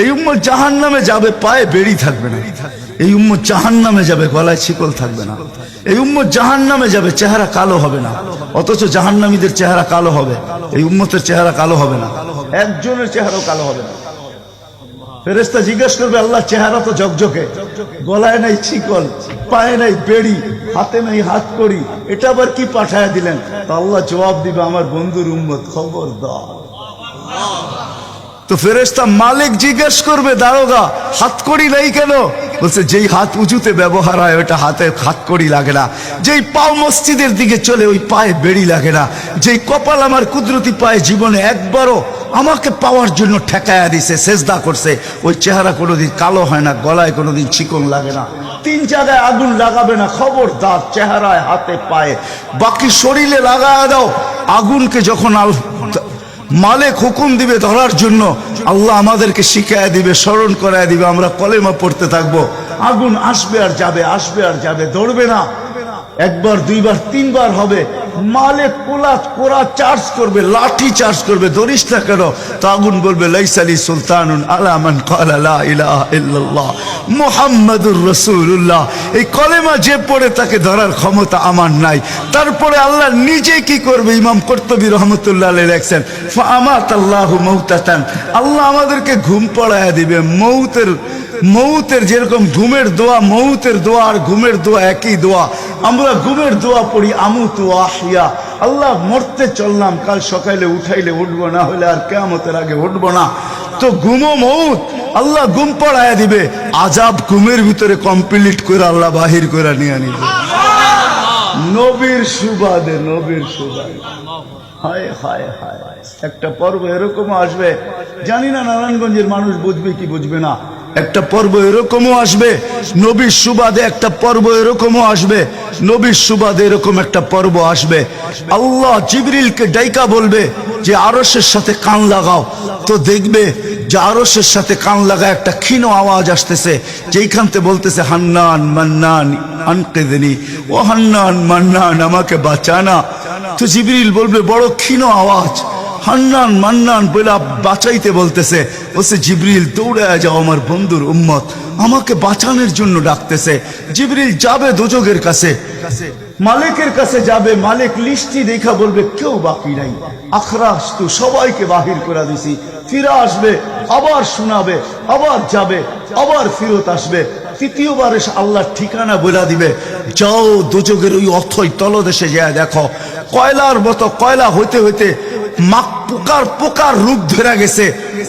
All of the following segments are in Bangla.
এই উম্মত জাহান্নামে যাবে, পায়ে বেড়ি থাকবে না। এই উম্মত জাহান্নামে যাবে, গলায় শিকল থাকবে না। এই উম্মত জাহান্নামে যাবে, চেহারা কালো হবে না। অথচ জাহান্নামীদের চেহারা কালো হবে, এই উম্মতের চেহারা কালো হবে না। একজনের চেহারাও কালো হবে না। ফেরেশতা জিজ্ঞেস করবে, আল্লাহ চেহারা তো ঝকঝকে, গলায় নাই শিকল, পায়ে নাই বেড়ি, হাতে নাই হাত করি, এটা আবার কি পাঠায় দিলেন? তো আল্লাহ জবাব দিবে, আমার বন্ধুর উম্মত, খবরদার। তো ফেরেশতা মালিক জিজ্ঞেস করবে, দারোগা হাতকড়ি নাই কেন? বলছে, যেই হাত উঁচুতে ব্যবহার হয় ওটা হাতে হাতকড়ি লাগে না। যেই পাও মসজিদের দিকে চলে ওই পায়ে বেড়ি লাগে না। যেই কপাল আমার কুদরতি পায়ে জীবনে একবারও আমাকে পাওয়ার জন্য ঠেকায়া দিছে, সেজদা করছে, ওই চেহারা কোনোদিন কালো হয় না, গলায় কোনোদিন চিকন লাগে না। 3 জায়গায় আগুন লাগাবে না, খবরদার। চেহারায়, হাতে, পায়ে, বাকি শরীরে লাগায়া দাও। আগুনকে যখন মালিক হুকুম দিবে ধরার জন্য, আল্লাহ আমাদেরকে শিখায় দিবে, স্মরণ করায় দিবে, আমরা কলেমা পড়তে থাকবো। আগুন আসবে আর যাবে, আসবে আর যাবে, ধরবে না। একবার, দুইবার, 3বার হবে। মালিক কোরা চার্জ করবে, লাঠি চার্জ করবে, ধরিস না কেন? তো আগুন বলবে, লাইসালি সুলতানুন আলা মান ক্বালা লা ইলাহা ইল্লাল্লাহ মুহাম্মাদুর রাসূলুল্লাহ। এই কলেমা যে পড়ে তাকে ধরার ক্ষমতা আমার নাই। তারপরে আল্লাহ নিজে কি করবে? ইমাম কুরতুবী রাহমাতুল্লাহ আলাইহি লেখছেন, ফাআমাতাল্লাহু মাউতাতান, আল্লাহ আমাদেরকে ঘুম পড়ায়া দিবে। মৌতের যেরকম ঘুমের দোয়া, মৌতের দোয়া আর ঘুমের দোয়া একই দোয়া। আমরা ঘুমের দোয়া পড়ি, আমুতু আহিয়া, আল্লাহ মরতে চললাম, কাল সকালে উঠাইলে উঠবো, না হলে আর কিয়ামতের আগে উঠবো না। তো ঘুমো মৌত, আল্লাহ ঘুম পড়ায়া দিবে। আজাব ঘুমের ভিতরে কমপ্লিট করে আল্লাহ বাহির করে নিয়ে নিবে। নবীর সুবাদে, নবীর সুবাদে। হায় হায় হায়, একটা পর্ব এরকমও আসবে, জানি না নারায়ণগঞ্জের মানুষ বুঝবে কি বুঝবে না। একটা পর্ব এরকমও আসবে নবীর সুবাদে, একটা পর্ব এরকমও আসবে নবীর সুবাদে, এরকম একটা পর্ব আসবে। আল্লাহ জিবরিলকে ডাইকা বলবে যে আরশের সাথে কান লাগাও। তো দেখবে যে আরশের সাথে কান লাগা একটা ক্ষীণ আওয়াজ আসতেছে, যেইখানতে বলতেছে, হান্নান মান্নান আনকিদনি, ও হান্নান মান্নান আমাকে বাঁচানা। তো জিবরিল বলবে, বড় ক্ষীণ আওয়াজ, হান্নান মান্নান বলে বাঁচাইতে বলতেছে। বলছে, জিবরিল দৌড়ে যাও, আমার বন্ধুর উম্মত আমাকে বাঁচানোর জন্য ডাকতেছে। জিবরিল যাবে দোজখের কাছে, মালিকের কাছে যাবে। মালিক লিস্টি দেখা বলবে, কেউ বাকি নাই, আখরাস তু, সবাইকে বাহির করে দিছি। ফিরে আসবে, আবার শোনাবে, আবার যাবে, আবার ফিরত আসবে। তৃতীয়বার এসে আল্লাহর ঠিকানা বলে দিবে, যাও দোজখের ওই অথই তলদেশে যায় দেখো, কয়লার মতো কয়লা হইতে হইতে পোকার রূপ ধরে গেছে,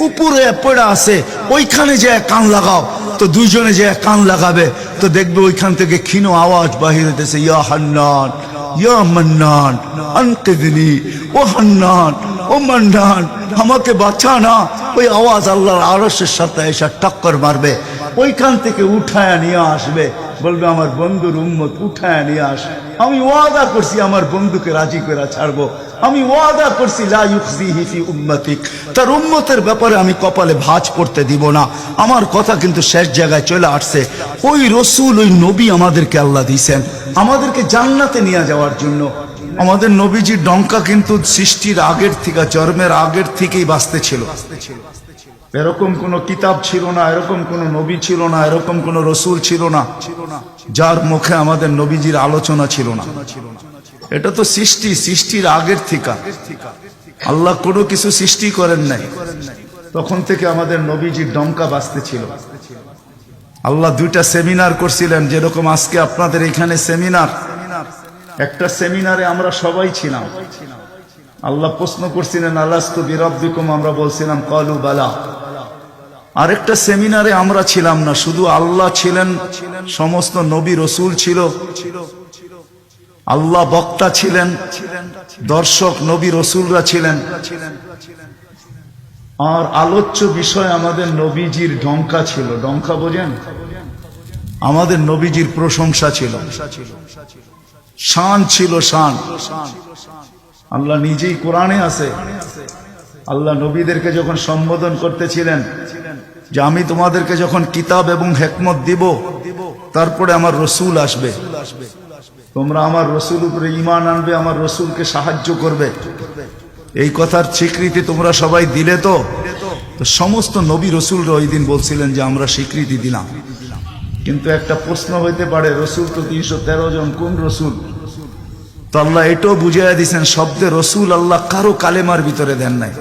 উপরে পড়ে আছে, ওইখানে যে কান লাগাও। তো দুইজনে যে কান লাগাবে, তো দেখবে ওইখান থেকে ক্ষীণ আওয়াজ বাহির হইতেছে, ইয়া হান্নান ইয়া মান্নান আনকিদনি, ও হান্নান ও মান্নান আমাকে বাঁচা না। ওই আওয়াজ আল্লাহর আরশের সাথে এসে টক্কর মারবে, ওইখান থেকে উঠায় নিয়ে আসবে। বলবে, আমার বন্ধুর উম্মত উঠায় নিয়ে আস, আমি ওয়াদা করছি আমার বন্ধুকে রাজি করে ছাড়বো, আমি ওয়াদা করছি লা ইউখজিহি ফি উম্মতিক, তার উম্মতের ব্যাপারে আমি কপালে ভাঁজ পড়তে দিব না। আমার কথা কিন্তু শেষ জায়গায় চলে আসছে। ওই রসুল, ওই নবী আমাদেরকে আল্লাহ দিয়েছেন আমাদেরকে জান্নাতে নিয়ে যাওয়ার জন্য। আমাদের নবীজির ডঙ্কা কিন্তু সৃষ্টির আগের থেকে, জন্মের আগের থেকেই বাজতে ছিল। এরকম কোন কিতাব ছিল না, এরকম কোন নবী ছিল না, এরকম কোন রসুল ছিল না যার মুখে আমাদের নবীজির আলোচনা ছিল না। এটা তো সৃষ্টির আগের থেকে। আল্লাহ কোনো কিছু সৃষ্টি করেন নাই, তখন থেকে আমাদের নবীজির ডঙ্কা বাজতে ছিল। আল্লাহ 2টা সেমিনার করছিলেন, যেরকম আজকে আপনাদের এখানে সেমিনার। একটা সেমিনারে আমরা সবাই ছিলাম। আল্লাহ প্রশ্ন করছিলেন, আলাস্তু বিরাব্বিকুম, আমরা বলছিলাম ক্বালু বালা। আরেকটা সেমিনারে আমরা ছিলাম না, শুধু আল্লাহ ছিলেন, সমস্ত নবী রসুল ছিল, আল্লাহ বক্তা ছিলেন, দর্শক নবী রসুলরা ছিলেন, আর আলোচ্য বিষয় আমাদের নবীজির ডঙ্কা ছিল। ডঙ্কা বোঝেন? আমাদের নবীজির প্রশংসা ছিল, শান ছিল, শান। আল্লাহ নিজেই কোরআনে আছে, আল্লাহ নবীদেরকে যখন সম্বোধন করতেছিলেন যে আমি তোমাদেরকে যখন কিতাব এবং হিকমত দিব, তারপরে আমার রসুল আসবে, তোমরা আমার রসুল উপরে ঈমান আনবে, আমার রসুলকে সাহায্য করবে। এই কথার স্বীকৃতি তোমরা সবাই দিলে তো? তো সমস্ত নবী রসুলরা ওই দিন বলছিলেন যে আমরা স্বীকৃতি দিলাম। কিন্তু একটা প্রশ্ন হইতে পারে, রসুল তো 313 জন, কোন রসুল? তো আল্লাহ এটাও বুঝাইয়া দিয়েছেন, শব্দে রসুল আল্লাহ কারো কালেমার ভিতরে দেন নাই।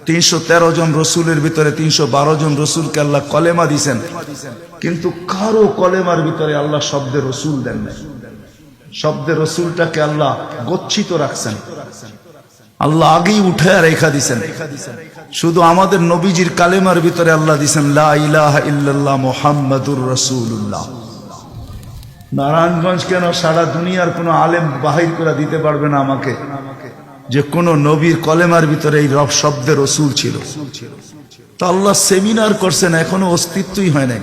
313 জন রসুলের ভিতরে 312 জন রসুলকে আল্লাহ কলেমা দিছেন, কিন্তু কারো কলেমার ভিতরে আল্লাহ শব্দে রসুল দেন নাই। শব্দে রসুলটাকে আল্লাহ গচ্ছিত রাখছেন, আল্লাহ আগেই উঠে রেখা দিছেন। শুধু আমাদের নবীজির কালেমার ভিতরে আল্লাহ দিছেন লা ইলাহা ইল্লাল্লাহ মুহাম্মাদুর রাসূলুল্লাহ। নারায়ণগঞ্জ কেন, সারা দুনিয়ার কোনো আলেম বাহির করে দিতে পারবে না আমাকে যে কোন নবীর কলেমার ভিতরে এই রব শব্দে রসুল ছিল। তো আল্লাহ সেমিনার করছেন, এখনো অস্তিত্বই হয় নাই,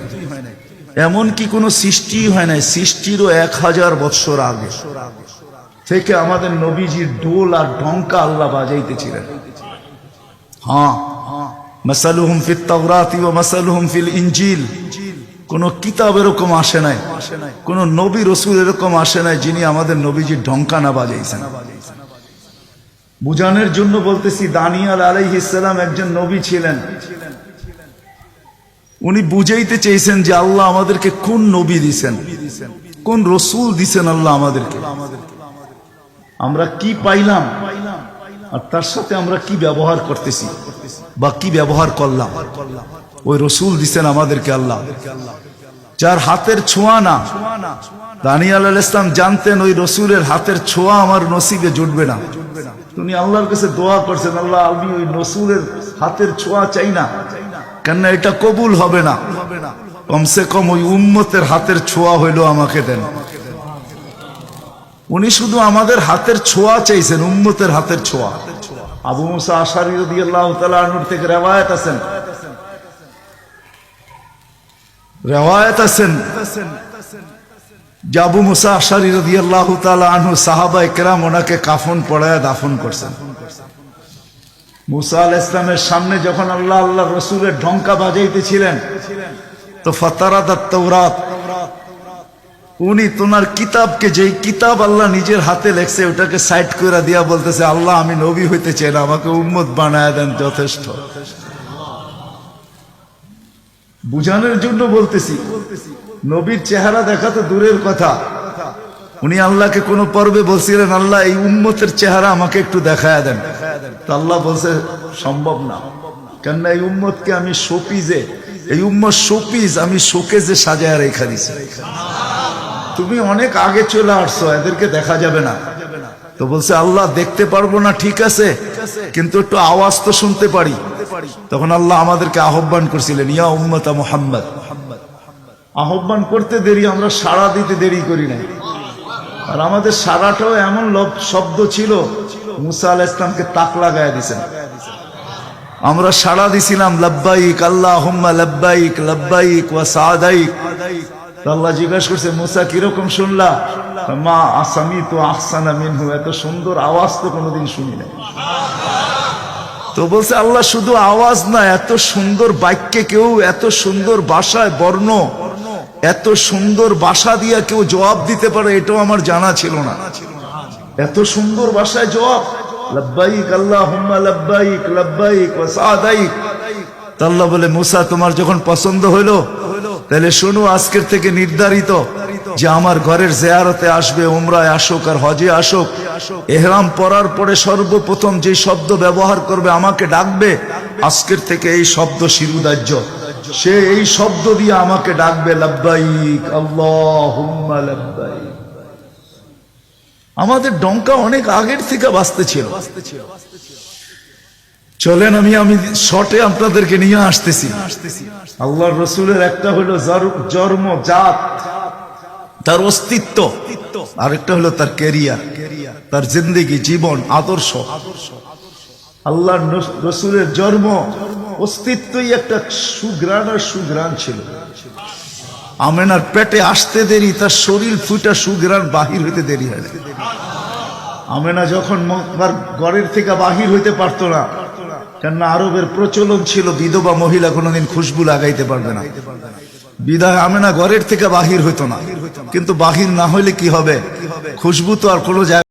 এমন কি কোনো সৃষ্টি হয় নাই। সৃষ্টিরও 1000 বৎসর আগে থেকে আমাদের নবীজির ডোল আর ঢঙ্কা আল্লাহ বাজাইতেছিলেন। হ্যাঁ, মাসালুহুম ফিত তাওরাতি ওয়া মাসালুহুম ফিল ইনজিল। কোন কিতাব এরকম আসে নাই, কোন নবী রসুল এরকম আসে নাই যিনি আমাদের নবীজির ঢঙ্কা না বাজাইছেন। বুঝানোর জন্য বলতেছি, দানিয়াল আলাইহিস সালাম একজন নবী ছিলেন। উনি বুঝাইতে চেয়েছেন যে আল্লাহ আমাদেরকে কোন নবী দিছেন, কোন রসুল দিছেন আল্লাহ আমাদেরকে। আমরা কি পাইলাম আর তার সাথে আমরা কি ব্যবহার করতেছি বা কি ব্যবহার করলাম। ওই রসুল দিছেন আমাদেরকে আল্লাহ, যার হাতের ছোঁয়া না। দানিয়াল আলাইহিস সালাম জানতেন ওই রসুলের হাতের ছোঁয়া আমার নসিবে জুটবে না। তিনি আল্লাহর কাছে দোয়া করছেন, আল্লাহ আমি ওই রসুলের হাতের ছোঁয়া চাই না, কেননা এটা কবুল হবে না, কমসে কম ওই উম্মতের হাতের ছোঁয়া হইলো আমাকে দেন। উনি শুধু আমাদের হাতের ছোঁয়া চাইছেন, উম্মতের হাতের ছোঁয়া। আবু মুসা আশআরী রাদিয়াল্লাহু তাআলা আনহু থেকে রিওয়ায়াত আছেন যে আবু মুসা আশআরী রাদিয়াল্লাহু তাআলা আনহু সাহাবায়ে কেরাম ওনাকে কাফন পরায়া দাফন করছেন। মুসা আলাইহিস সালামের সামনে যখন আল্লাহ আল্লাহ রসুলের ঢঙ্কা বাজাইতেছিলেন, তো ফাতারাদাত তাওরাত, উনি তোমার কিতাবকে, যেই কিতাব আল্লাহ নিজের হাতে লেখছে ওটাকে সাইড করে দিয়া বলতেছে, আল্লাহ আমি নবী হইতে চাই না, আমাকে উম্মত বানায় দেন, যথেষ্ট। বুঝানোর জন্য বলতেছি, নবীর চেহারা দেখা তো দূরের কথা, উনি আল্লাহকে কোন পর্বে বলছিলেন, আল্লাহ এই উম্মতের চেহারা আমাকে একটু দেখায় দেন। তো আল্লাহ বলছে সম্ভব না, কেননা এই উম্মতকে আমি শোপিজে, এই উম্মত শোপিজ আমি শোকেজে সাজায় রেখা দিছি। তুমি অনেক আগে চলে আসছো, এদেরকে দেখা যাবে না। তো বলছে আল্লাহ দেখতে পারবো না, ঠিক আছে, কিন্তু একটু আওয়াজ তো শুনতে পারি। তখন আল্লাহ আমাদেরকে আহ্বান করছিলেন, ইয়া উম্মতা মুহাম্মদ। আহ্বান করতে দেরি, আমরা সাড়া দিতে দেরি করি নাই। আর আমাদের সাড়াটাও এমন শব্দ ছিল, মুসা আলাইহিস সালামকে তাক লাগায় দিয়েছেন। আমরা সাড়া দিছিলাম লাব্বাইক আল্লাহুম্মা লাব্বাইক লাব্বাইক ওয়া সাদাইক। আল্লাহ জিজ্ঞাসা করছে, মুসা কিরকম শুনলা? মা আসামিতু আহসানা মিনহু, এত সুন্দর আওয়াজ তো কোনোদিন শুনি নাই। তো বলছে আল্লাহ শুধু আওয়াজ না, এত সুন্দর বাক্যে কেউ, এত সুন্দর ভাষায় বর্ণ, এত সুন্দর ভাষা দিয়া কেউ জবাব দিতে পারে, এটাও আমার জানা ছিল না। এত সুন্দর ভাষায় জবাব, লাব্বাইক আল্লাহুম্মা লাব্বাইক লাব্বাইক ওয়া সাদাইক। আল্লাহ বলে, মুসা তোমার যখন পছন্দ হইলো, তাহলে শোনো, আজকের থেকে নির্ধারিত যে আমার ঘরের জিয়ারতে আসবে, উমরায় আসুক আর হজে আসুক, ইহরাম পরার পরে সর্বপ্রথম যে শব্দ ব্যবহার করবে, আমাকে ডাকবে, আজকের থেকে এই শব্দ শিরুধার্য। সে এই শব্দ দিয়ে আমাকে ডাকবে, লাব্বাইক আল্লাহুম্মা লাব্বাইক। আমাদের ডঙ্কা অনেক আগের থেকে বাজতে ছিল। চলেন আমি শর্টে আপনাদেরকে নিয়ে আসতেছি। আল্লাহর রসুলের একটা হলো জন্ম, জাত, তার অস্তিত্ব, আরেকটা হলো তার ক্যারিয়ার, তার জিন্দেগি, জীবন, আদর্শ। আল্লাহর রসুলের জন্ম, অস্তিত্বই একটা সুঘ্রাণ আর সুঘ্রাণ ছিল। আমেনার পেটে আসতে দেরি, তার শরীর ফুটা সুঘ্রাণ বাহির হইতে দেরি হয়। আমেনা যখন ঘরের থেকে বাহির হইতে পারতো না, কেননা আরবের প্রচলন ছিল বিধবা মহিলা কোনোদিন খুশবু লাগাইতে পারবে না, বিধায় আমেনা ঘরের থেকে বাহির হইতো না। কিন্তু বাহির না হইলে কি হবে, খুশবু তো আর কোনো জায়গায়